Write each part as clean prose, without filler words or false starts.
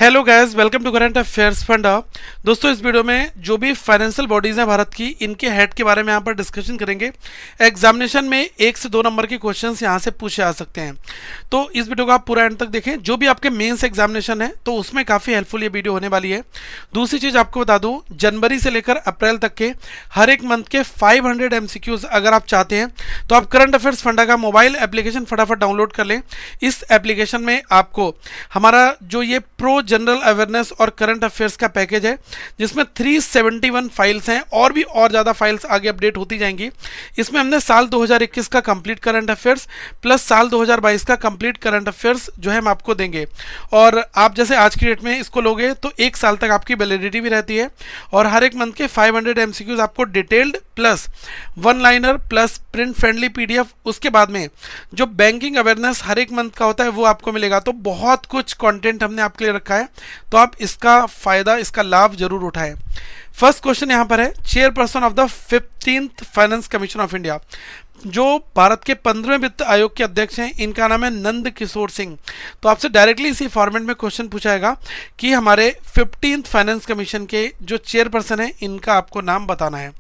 Hello guys, welcome to current affairs funda. दोस्तों, इस video में जो भी फाइनेंशियल बॉडीज हैं भारत की, इनके हेड के बारे में यहाँ पर डिस्कशन करेंगे। एग्जामिनेशन में 1 से 2 नंबर के क्वेश्चंस यहाँ से पूछे आ सकते हैं, तो इस वीडियो को आप पूरा एंड तक देखें। जो भी आपके मेंस एग्जामिनेशन है तो उसमें काफ़ी हेल्पफुल ये वीडियो होने वाली है। दूसरी चीज़ आपको बता दूँ, जनवरी से लेकर अप्रैल तक के हर एक मंथ के 500 MCQs अगर आप चाहते हैं तो आप करंट अफेयर्स फंडा का मोबाइल एप्लीकेशन फटाफट डाउनलोड कर लें। इस एप्लीकेशन में आपको हमारा जो ये प्रो जनरल अवेयरनेस और करंट अफेयर्स का पैकेज है, जिसमें 371 फाइल्स हैं और भी और ज़्यादा फाइल्स आगे अपडेट होती जाएंगी। इसमें हमने साल 2021 का कंप्लीट करंट अफेयर्स प्लस साल 2022 का कंप्लीट करंट अफेयर्स जो है हम आपको देंगे। और आप जैसे आज की डेट में इसको लोगे तो 1 साल तक आपकी वैलिडिटी भी रहती है और हर एक मंथ के 500 MCQs आपको detailed plus one liner plus print friendly PDF, उसके बाद में जो बैंकिंग अवेयरनेस हर एक मंथ का होता है वो आपको मिलेगा। तो बहुत कुछ कंटेंट हमने आपके लिए रखा है, तो आप इसका फायदा, इसका लाभ जरूर उठाएं। फर्स्ट क्वेश्चन यहां पर है, chairperson of the 15th finance commission of India, जो भारत के 15वें वित्त आयोग के अध्यक्ष हैं, इनका नाम है नंद किशोर सिंह। तो आपसे डायरेक्टली इसी फॉर्मेट में क्वेश्चन पूछा जाएगा कि हमारे 15th फाइनेंस कमीशन के जो चेयरपर्सन है इनका आपको नाम बताना है।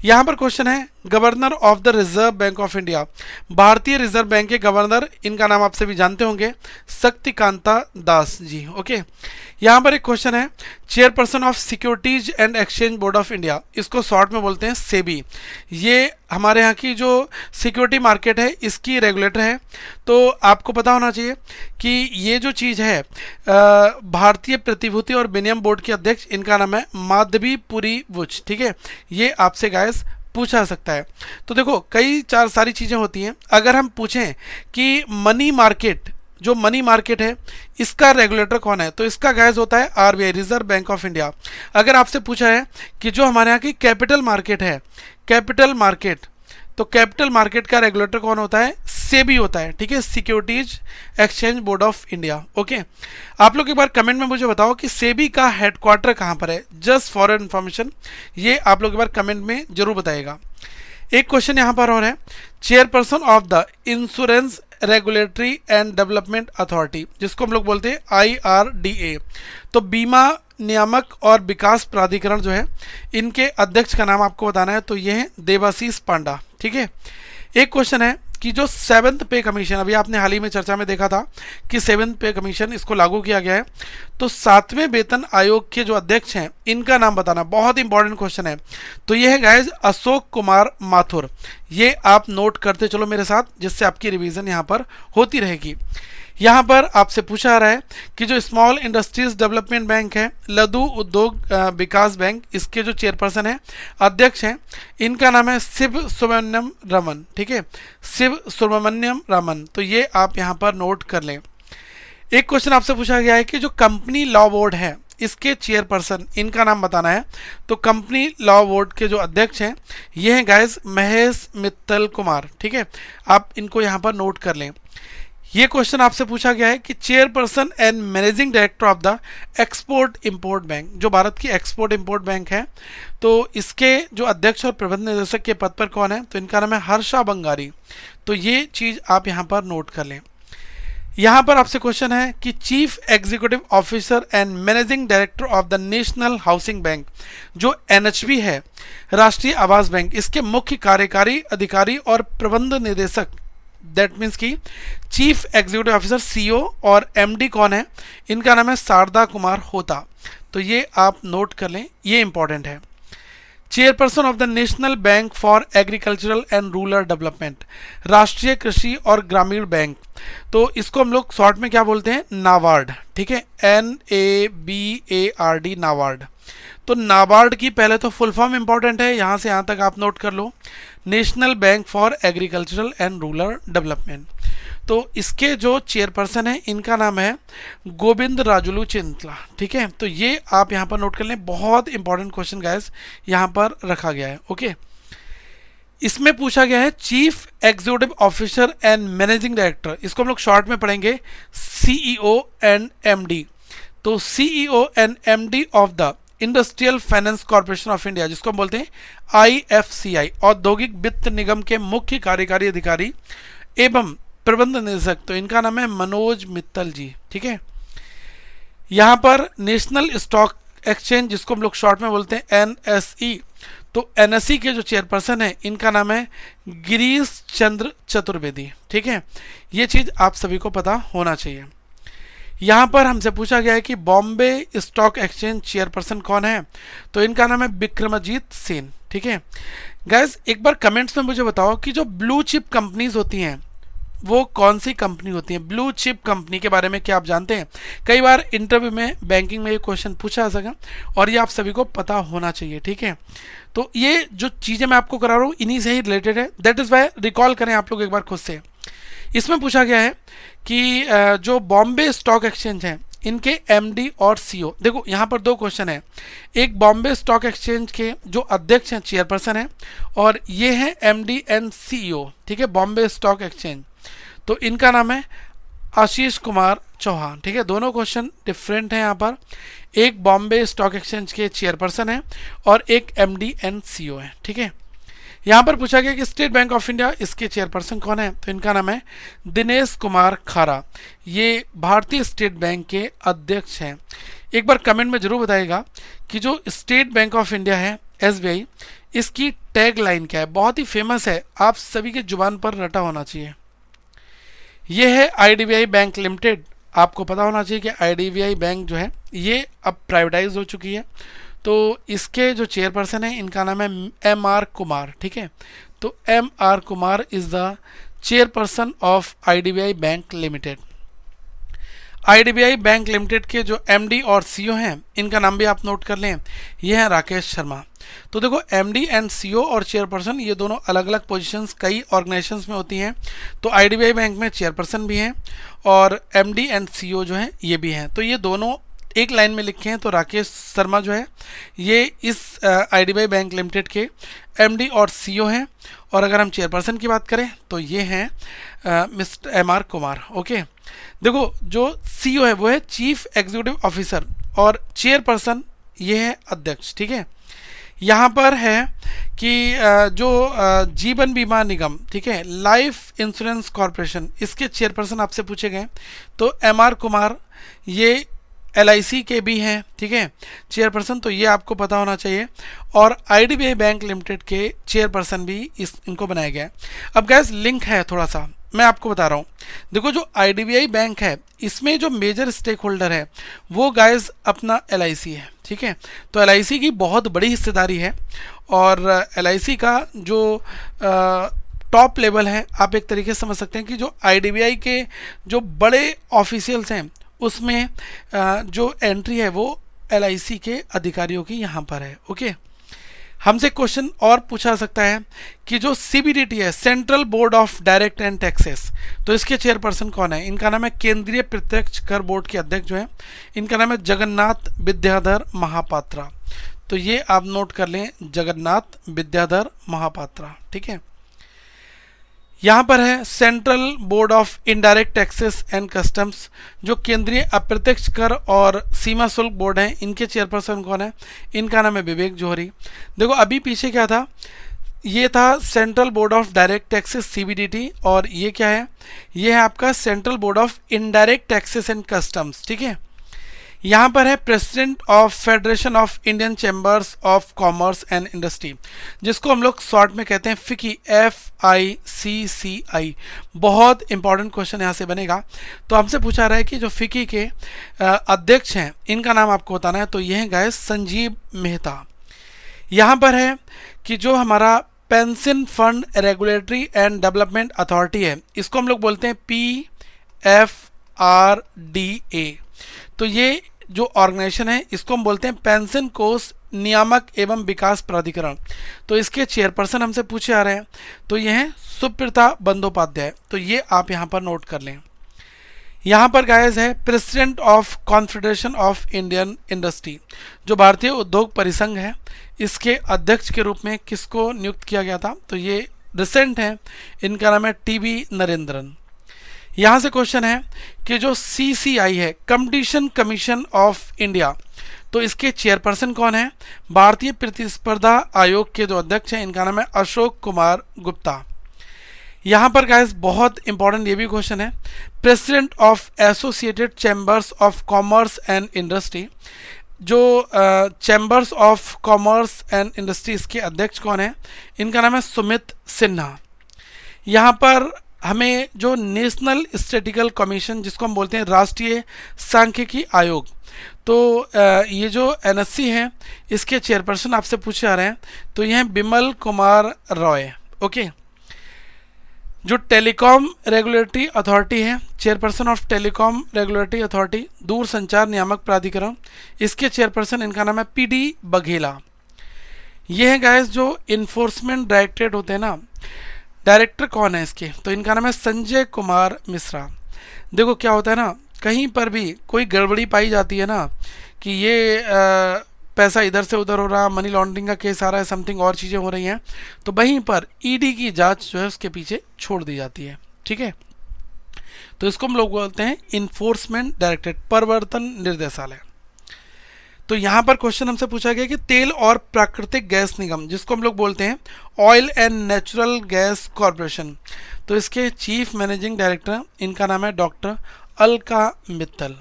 यहाँ पर क्वेश्चन है, governor of the reserve bank of India, भारतीय रिजर्व बैंक के गवर्नर, इनका नाम आप सभी जानते होंगे, शक्तिकांता दास जी। ओके, यहाँ पर एक क्वेश्चन है, chairperson of securities and exchange board of India, इसको शॉर्ट में बोलते हैं सेबी। ये हमारे यहाँ की जो सिक्योरिटी मार्केट है इसकी रेगुलेटर है। तो आपको पता होना चाहिए कि ये जो चीज़ है, भारतीय प्रतिभूति और विनिमय बोर्ड के अध्यक्ष, इनका नाम है माधवीपुरी वुच। ठीक है, ये आपसे गाइस पूछा सकता है। तो देखो, कई सारी चीज़ें होती हैं। अगर हम पूछें कि मनी मार्केट, जो मनी मार्केट है इसका रेगुलेटर कौन है, तो इसका गाइस होता है RBI, reserve bank of India. अगर आपसे पूछा है कि जो हमारे यहाँ की कैपिटल मार्केट है, कैपिटल मार्केट, तो कैपिटल मार्केट का रेगुलेटर कौन होता है, सेबी होता है। ठीक है, securities exchange board of India. Okay, आप लोग एक बार कमेंट में मुझे बताओ कि सेबी का हेडक्वार्टर कहाँ पर है, जस्ट फॉर इन्फॉर्मेशन, ये आप लोग एक बार कमेंट में जरूर बताइएगा। एक क्वेश्चन यहाँ पर और है, chairperson of the insurance regulatory and development authority, जिसको हम लोग बोलते हैं IRDA, तो बीमा नियामक और विकास प्राधिकरण जो है, इनके अध्यक्ष का नाम आपको बताना है, तो ये है देवाशीष पांडा। ठीक है, एक क्वेश्चन है कि जो 7th पे कमीशन, अभी आपने हाल ही में चर्चा में देखा था कि 7th पे कमीशन इसको लागू किया गया है, तो 7वें वेतन आयोग के जो अध्यक्ष हैं इनका नाम बताना, बहुत इंपॉर्टेंट क्वेश्चन है। तो ये है गाइज अशोक कुमार माथुर। ये आप नोट करते चलो मेरे साथ, जिससे आपकी रिवीजन यहाँ पर होती रहेगी। यहाँ पर आपसे पूछा जा रहा है कि जो स्मॉल इंडस्ट्रीज डेवलपमेंट बैंक है, लघु उद्योग विकास बैंक, इसके जो चेयरपर्सन है, अध्यक्ष हैं, इनका नाम है शिव सुब्रमण्यम रमन। ठीक है, शिव सुब्रमण्यम रमन, तो ये आप यहाँ पर नोट कर लें। एक क्वेश्चन आपसे पूछा गया है कि जो कंपनी लॉ बोर्ड है इसके चेयरपर्सन, इनका नाम बताना है। तो कंपनी लॉ बोर्ड के जो अध्यक्ष हैं ये हैं गाइस महेश मित्तल कुमार। ठीक है, आप इनको यहाँ पर नोट कर लें। ये क्वेश्चन आपसे पूछा गया है कि chairperson and managing director of the export import bank, जो भारत की एक्सपोर्ट इंपोर्ट बैंक है, तो इसके जो अध्यक्ष और प्रबंध निदेशक के पद पर कौन है, तो इनका नाम है हर्षा बंगारी। तो ये चीज़ आप यहाँ पर नोट कर लें। यहाँ पर आपसे क्वेश्चन है कि chief executive officer and managing director of the national housing bank, जो NHB है, राष्ट्रीय आवास बैंक, इसके मुख्य कार्यकारी अधिकारी और प्रबंध निदेशक, दैट मीन्स की चीफ एग्जीक्यूटिव ऑफिसर CEO और MD कौन है, इनका नाम है शारदा कुमार होता। तो ये आप नोट कर लें, ये इंपॉर्टेंट है। Chairperson of the national bank for agricultural and rural development, राष्ट्रीय कृषि और ग्रामीण बैंक, तो इसको हम लोग शॉर्ट में क्या बोलते हैं, नाबार्ड। ठीक है, NABARD, नाबार्ड। तो नाबार्ड की पहले तो फुल फॉर्म इंपॉर्टेंट है, यहाँ से यहाँ तक आप नोट कर लो, national bank for agricultural and rural development. तो इसके जो चेयरपर्सन है इनका नाम है गोविंद राजुलू चिंतला। ठीक है, तो ये आप यहाँ पर नोट कर लें, बहुत इंपॉर्टेंट क्वेश्चन गाइस यहाँ पर रखा गया है। ओके, इसमें पूछा गया है chief executive officer and managing director, इसको हम लोग शॉर्ट में पढ़ेंगे CEO एंड MD। तो CEO and MD of the industrial finance corporation of India, जिसको हम बोलते हैं IFCI, औद्योगिक वित्त निगम के मुख्य कार्यकारी अधिकारी एवं प्रबंध निदेशक, तो इनका नाम है मनोज मित्तल जी। ठीक है, यहाँ पर नेशनल स्टॉक एक्सचेंज, जिसको हम लोग शॉर्ट में बोलते हैं एनएसई, तो एनएसई के जो चेयरपर्सन है इनका नाम है गिरीश चंद्र चतुर्वेदी। ठीक है, ये चीज़ आप सभी को पता होना चाहिए। यहाँ पर हमसे पूछा गया है कि बॉम्बे स्टॉक एक्सचेंज चेयरपर्सन कौन है, तो इनका नाम है विक्रमजीत सेन। ठीक है गाइस, एक बार कमेंट्स में मुझे बताओ कि जो ब्लू चिप कंपनीज होती हैं वो कौन सी कंपनी होती है। ब्लू चिप कंपनी के बारे में क्या आप जानते हैं? कई बार इंटरव्यू में, बैंकिंग में ये क्वेश्चन पूछा जा सका और ये आप सभी को पता होना चाहिए। ठीक है, तो ये जो चीज़ें मैं आपको करा रहा हूँ इन्हीं से ही रिलेटेड है, दैट इज़ वाई रिकॉल करें आप लोग एक बार खुद से। इसमें पूछा गया है कि जो बॉम्बे स्टॉक एक्सचेंज है इनके एमडी और सीईओ, देखो यहाँ पर दो क्वेश्चन है। एक बॉम्बे स्टॉक एक्सचेंज के जो अध्यक्ष हैं, चेयरपर्सन हैं, और ये हैं एमडी एंड सीईओ। ठीक है, बॉम्बे स्टॉक एक्सचेंज, तो इनका नाम है आशीष कुमार चौहान। ठीक है, दोनों क्वेश्चन डिफरेंट हैं यहाँ पर। एक बॉम्बे स्टॉक एक्सचेंज के चेयरपर्सन है और एक एमडी एंड सीईओ है। ठीक है, यहाँ पर पूछा गया कि स्टेट बैंक ऑफ इंडिया, इसके चेयरपर्सन कौन है, तो इनका नाम है दिनेश कुमार खारा। ये भारतीय स्टेट बैंक के अध्यक्ष हैं। एक बार कमेंट में जरूर बताइएगा कि जो स्टेट बैंक ऑफ इंडिया है एसबीआई, इसकी टैग लाइन क्या है। बहुत ही फेमस है, आप सभी के जुबान पर रटा होना चाहिए। ये है आईडीबीआई बैंक लिमिटेड। आपको पता होना चाहिए कि आईडीबीआई बैंक जो है ये अब प्राइवेटाइज हो चुकी है, तो इसके जो चेयरपर्सन है इनका नाम है एम आर कुमार। ठीक है, तो M R Kumar is the chairperson of IDBI bank limited. IDBI bank limited के जो एमडी और सीईओ हैं इनका नाम भी आप नोट कर लें, ये हैं राकेश शर्मा। तो देखो, एमडी एंड सीईओ और चेयरपर्सन ये दोनों अलग अलग पोजीशंस कई ऑर्गेनाइजेशंस में होती हैं। तो आईडीबीआई बैंक में चेयरपर्सन भी हैं और एमडी एंड सीईओ जो हैं ये भी हैं। तो ये दोनों एक लाइन में लिखे हैं। तो राकेश शर्मा जो है ये इस आईडीबीआई बैंक लिमिटेड के एमडी और सीईओ हैं, और अगर हम चेयरपर्सन की बात करें तो ये हैं mister M R Kumar. Okay, देखो जो सीईओ है वो है चीफ एग्जीक्यूटिव ऑफिसर और चेयरपर्सन ये है अध्यक्ष। ठीक है, यहाँ पर है कि जो जीवन बीमा निगम, ठीक है, लाइफ इंश्योरेंस कॉरपोरेशन, इसके चेयरपर्सन आपसे पूछे गए, तो एम आर कुमार ये एलआईसी के भी हैं। ठीक है, चेयरपर्सन, तो ये आपको पता होना चाहिए। और आईडीबीआई बैंक लिमिटेड के चेयरपर्सन भी इनको बनाया गया है। अब गैस लिंक है थोड़ा सा, मैं आपको बता रहा हूँ। देखो, जो आईडीबीआई बैंक है इसमें जो मेजर स्टेक होल्डर है वो गाइज अपना एलआईसी है। ठीक है, तो एलआईसी की बहुत बड़ी हिस्सेदारी है और एलआईसी का जो टॉप लेवल है, आप एक तरीके से समझ सकते हैं कि जो आईडीबीआई के जो बड़े ऑफिशियल्स हैं उसमें जो एंट्री है वो एलआईसी के अधिकारियों की यहाँ पर है। ओके, हमसे क्वेश्चन और पूछा सकता है कि जो सीबीडीटी है, central board of direct and taxes, तो इसके चेयरपर्सन कौन है? इनका नाम है केंद्रीय प्रत्यक्ष कर बोर्ड के अध्यक्ष जो है इनका नाम है जगन्नाथ विद्याधर महापात्रा। तो ये आप नोट कर लें, जगन्नाथ विद्याधर महापात्रा। ठीक है, यहाँ पर है central board of indirect taxes and customs, जो केंद्रीय अप्रत्यक्ष कर और सीमा शुल्क बोर्ड है, इनके चेयरपर्सन कौन है? इनका नाम है विवेक जौहरी। देखो, अभी पीछे क्या था, ये था central board of direct taxes CBDT, और ये क्या है? ये है आपका central board of indirect taxes and customs. ठीक है, यहाँ पर है president of federation of Indian chambers of commerce and industry, जिसको हम लोग शॉर्ट में कहते हैं फिकी, FICCI। बहुत इंपॉर्टेंट क्वेश्चन यहाँ से बनेगा। तो हमसे पूछा रहा है कि जो फिकी के अध्यक्ष हैं इनका नाम आपको बताना है, तो ये है गाइस संजीव मेहता। यहाँ पर है कि जो हमारा pension fund regulatory and development authority है, इसको हम लोग बोलते हैं PFRDA। तो ये जो ऑर्गेनाइजेशन है इसको हम बोलते हैं पेंशन कोष नियामक एवं विकास प्राधिकरण। तो इसके चेयरपर्सन हमसे पूछे आ रहे हैं, तो ये हैं सुप्रीता बंदोपाध्याय। तो ये आप यहाँ पर नोट कर लें। यहाँ पर गाइस है president of confederation of Indian industry, जो भारतीय उद्योग परिसंघ है, इसके अध्यक्ष के रूप में किसको नियुक्त किया गया था? तो ये रिसेंट है, इनका नाम है TB नरेंद्रन। यहाँ से क्वेश्चन है कि जो CCI है, कंपटीशन कमीशन ऑफ इंडिया, तो इसके चेयरपर्सन कौन है? भारतीय प्रतिस्पर्धा आयोग के जो अध्यक्ष हैं इनका नाम है अशोक कुमार गुप्ता। यहाँ पर गाइस बहुत इंपॉर्टेंट ये भी क्वेश्चन है, president of associated chambers of commerce and industry, जो chambers of commerce and industries के अध्यक्ष कौन है? इनका नाम है सुमित सिन्हा। यहाँ पर हमें जो नेशनल स्टैटिस्टिकल कमीशन, जिसको हम बोलते हैं राष्ट्रीय सांख्यिकी आयोग, तो ये जो एनएससी है इसके चेयरपर्सन आपसे पूछे आ रहे हैं, तो ये हैं बिमल कुमार रॉय। ओके। जो टेलीकॉम रेगुलेटरी अथॉरिटी है, chairperson of telecom regulatory authority, दूर संचार नियामक प्राधिकरण, इसके चेयरपर्सन इनका नाम है पीडी बघेला। ये है गाइस जो इन्फोर्समेंट डायरेक्टरेट होते हैं ना, डायरेक्टर कौन है इसके? तो इनका नाम है संजय कुमार मिश्रा। देखो क्या होता है ना, कहीं पर भी कोई गड़बड़ी पाई जाती है ना कि ये पैसा इधर से उधर हो रहा, मनी लॉन्ड्रिंग का केस आ रहा है, समथिंग और चीज़ें हो रही हैं, तो वहीं पर ईडी की जांच जो है उसके पीछे छोड़ दी जाती है। ठीक है, तो इसको हम लोग बोलते हैं इन्फोर्समेंट डायरेक्टरेट, प्रवर्तन निर्देशालय। तो यहाँ पर क्वेश्चन हमसे पूछा गया कि तेल और प्राकृतिक गैस निगम, जिसको हम लोग बोलते हैं oil and natural gas corporation, तो इसके चीफ मैनेजिंग डायरेक्टर इनका नाम है डॉक्टर अलका मित्तल।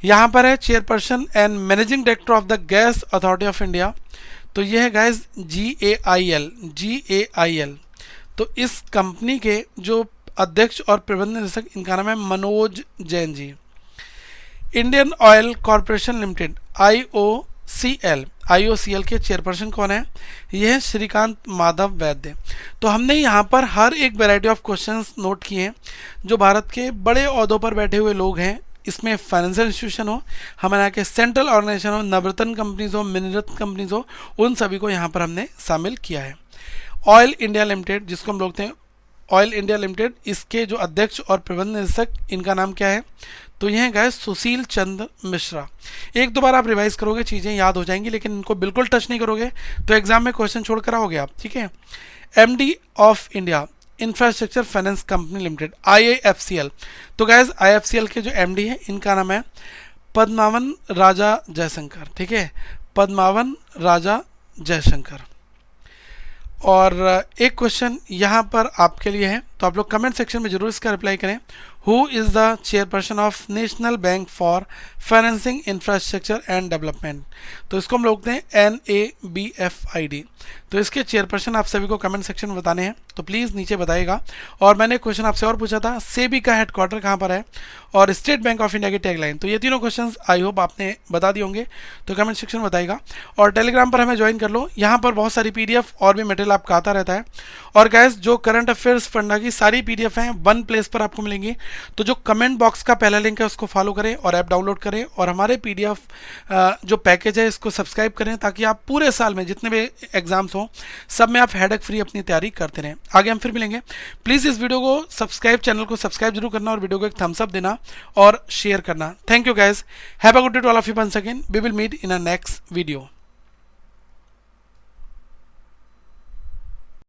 यहाँ पर है chairperson and managing director of the gas authority of India, तो ये है गाइस GAIL। तो इस कंपनी के जो अध्यक्ष और प्रबंध निदेशक इनका नाम है Manoj Jain ji. Indian oil corporation limited IOCL के चेयरपर्सन कौन है? ये है श्रीकांत माधव वैद्य। तो हमने यहाँ पर हर एक वैरायटी ऑफ क्वेश्चंस नोट किए हैं जो भारत के बड़े ओहदों पर बैठे हुए लोग हैं, इसमें फाइनेंशियल इंस्टीट्यूशन हो, हमारे यहाँ के सेंट्रल ऑर्गेनाइजेशन हो, नवरत्न कंपनीज हो, मिनरत्न कंपनीज हो, उन सभी को यहाँ पर हमने शामिल किया है। ऑयल इंडिया लिमिटेड, जिसको हम बोलते हैं ऑयल इंडिया लिमिटेड, इसके जो अध्यक्ष और प्रबंध निदेशक इनका नाम क्या है? तो यह है गाइस सुशील चंद्र मिश्रा। एक दो बार आप रिवाइज करोगे चीज़ें याद हो जाएंगी, लेकिन इनको बिल्कुल टच नहीं करोगे तो एग्जाम में क्वेश्चन छोड़ कर आओगे आप। ठीक है। MD of India infrastructure finance company limited IIFCL, तो गाइस IIFCL के जो MD है इनका नाम है पद्मावन राजा जयशंकर। ठीक है, पद्मावन राजा जयशंकर। और एक क्वेश्चन यहाँ पर आपके लिए है, तो आप लोग कमेंट सेक्शन में जरूर इसका रिप्लाई करें। Who is the chairperson of national bank for financing infrastructure and development? तो इसको हम लोग हैं NABFID। तो इसके चेयरपर्सन आप सभी को कमेंट सेक्शन में बताने हैं, तो प्लीज़ नीचे बताइएगा। और मैंने क्वेश्चन आपसे और पूछा था, सेबी का हेडक्वार्टर कहाँ पर है, और स्टेट बैंक ऑफ इंडिया की टैगलाइन। तो ये तीनों क्वेश्चंस आई होप आपने बता दिए होंगे, तो कमेंट सेक्शन में बताइएगा। और टेलीग्राम पर हमें ज्वाइन कर लो, यहाँ पर बहुत सारी PDF और भी मटेरियल आपका आता रहता है। और गैस जो करंट अफेयर्स फंडा की सारी PDF हैं वन प्लेस पर आपको मिलेंगी, तो जो कमेंट बॉक्स का पहला लिंक है उसको फॉलो करें और ऐप डाउनलोड करें, और हमारे PDF जो पैकेज है इसको सब्सक्राइब करें, ताकि आप पूरे साल में जितने भी एग्जाम्स हों सब में आप हेडेक फ्री अपनी तैयारी करते रहें। आगे हम फिर मिलेंगे। प्लीज़ इस वीडियो को सब्सक्राइब, चैनल को सब्सक्राइब जरूर करना और वीडियो को एक थम्स अप देना और शेयर करना। Thank you guys, have a good day to all of you once again, we will meet in a next video.